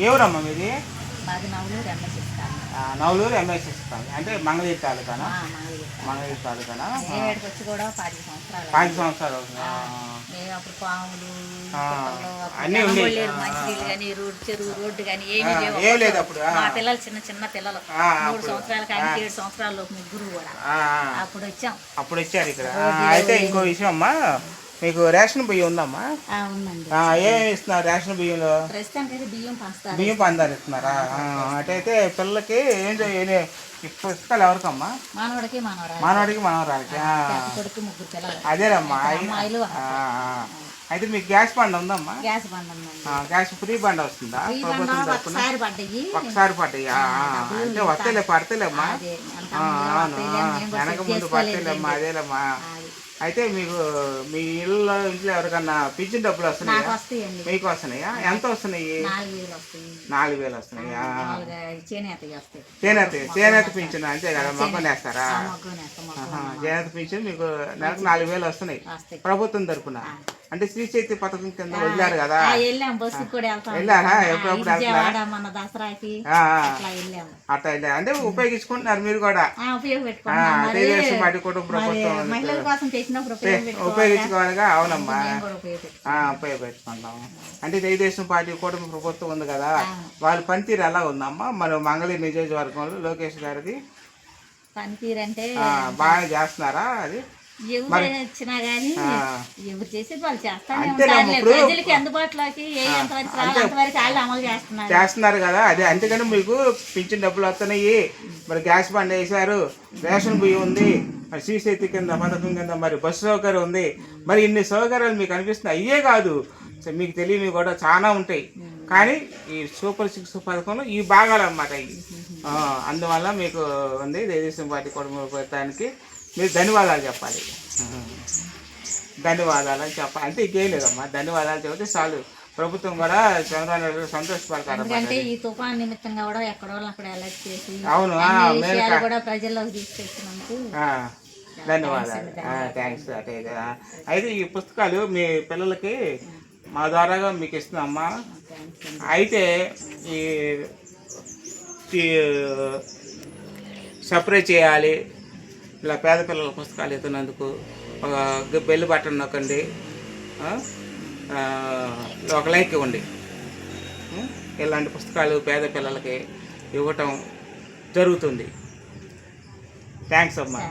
ఎవరమ్మా మీది? మాది నవలూరు ఎంఎస్ ఇస్తాను. నవలూరు ఎంఎస్ ఇస్తాను అంటే మంగళగిరి తాలూకానా? మంగళగిరి తాలూకానా? ఏడుకి వచ్చి కూడా 10 సంవత్సరాలు. 5 సంవత్సరాలు అవుతుంది. మేము అప్పుడు పాములు అన్నీ ఉండేవి. మంచినీళ్ళు కానీ చెరువు రోడ్డు కానీ ఏమీ ఏం లేదు అప్పుడు. మా పిల్లలు చిన్న చిన్న పిల్లలు 3 సంవత్సరాల కానీ 7 సంవత్సరాలు ముగ్గురు కూడా అప్పుడు వచ్చాం. అప్పుడు వచ్చారు ఇక్కడ. అయితే ఇంకో విషయం అమ్మా, మీకు రేషన్ బియ్యం ఉందమ్మా? ఉందండి. ఏమేమి ఇస్తున్నారు రేషన్ బియ్యంలో? ప్రస్తుతానికి బియ్యం పంచదార ఇస్తున్నారా? అటైతే పిల్లలకి ఏం చేయాలి? ఈ పుస్తకాలు ఎవరికమ్మా? మానవుడికి మనవరాలకి. ముగ్గురు పిల్లలు. అదేనమ్మా. అయితే మీకు గ్యాస్ బండ ఉందమ్మా? గ్యాస్ ఫ్రీ బండ వస్తుందా ప్రభుత్వం తరఫున? ఒకసారి పడ్డాయి. అంటే వస్తలే పడతలేమ్మా. అవును, వెనక ముందు పడతలేమ్మా. అదేలేమ్మా. అయితే మీకు మీ ఇంట్లో ఎవరికన్నా పింఛన్ డబ్బులు వస్తున్నాయా? మీకు వస్తున్నాయా? ఎంత వస్తున్నాయి? 4,000 వస్తున్నాయా? చేనేత పింఛన్ అంతే కదా? మగ్గం వేస్తారా? చేనేత పింఛన్ మీకు నెలకు 4,000 వస్తున్నాయి ప్రభుత్వం తరఫున. అంటే శ్రీ శక్తి పథకం కింద వదిలారు కదా? వెళ్ళారా? ఎప్పుడప్పుడు అట్లా వెళ్ళారు అంటే ఉపయోగించుకుంటున్నారు మీరు కూడా? తెలుగుదేశం పార్టీ కుటుంబ ప్రభుత్వం ఉపయోగించుకోవాలిగా. అవునమ్మా, ఉపయోగపెట్టుకుంటాము. అంటే తెలుగుదేశం పార్టీ కుటుంబ ప్రభుత్వం ఉంది కదా, వాళ్ళ పనితీరు ఎలా ఉందమ్మా మన మంగళగిరి నియోజకవర్గంలో? లోకేష్ గారిది పనితీరు అంటే బాగా చేస్తున్నారా? అది వచ్చినా గానీ ఎవరు చేసేది వాళ్ళు ప్రజలకి అందుబాటులోకి చేస్తున్నారు కదా. అదే అంతేగాని మీకు పింఛన్ డబ్బులు వస్తున్నాయి, మరి గ్యాస్ బండ్ వేసారు, రేషన్ బియ్యం ఉంది, మరి శ్రీశక్తి కింద పథకం కింద మరి బస్సు సౌకర్యం ఉంది. మరి ఇన్ని సౌకర్యాలు మీకు అనిపిస్తుంది. అయ్యే కాదు, మీకు తెలియనివి కూడా చాలా ఉంటాయి. కానీ ఈ సూపర్ 6 పథకంలో ఈ భాగాలు అన్నమాట ఇవి. అందువల్ల మీకు ఉంది తెలుగుదేశం పార్టీ కుటుంబ ప్రభుత్వానికి మీరు ధన్యవాదాలు చెప్పాలి. ధన్యవాదాలు అని చెప్పాలి. అంటే ఇంకేం లేదమ్మా, ధన్యవాదాలు చెబితే చాలు. ప్రభుత్వం కూడా చంద్రబాబు నాయుడు సంతోషపడతారు. ఈ తుఫాన్ నిమిత్తంగా కూడా ఎక్కడో అక్కడ అలర్ట్ చేసి అవును కూడా ప్రజల్లోకి తీసుకొచ్చినందుకు ధన్యవాదాలు. థ్యాంక్స్. అయితే ఈ పుస్తకాలు మీ పిల్లలకి మా ద్వారాగా మీకు ఇస్తున్నామ్మా. అయితే ఈ సపరేట్ చేయాలి. ఇలా పేద పిల్లల పుస్తకాలు ఇస్తున్నందుకు ఒక బెల్ బటన్ నొక్కండి, ఒక లైక్ ఇవ్వండి. ఇలాంటి పుస్తకాలు పేద పిల్లలకి ఇవ్వటం జరుగుతుంది. థ్యాంక్స్ అమ్మా.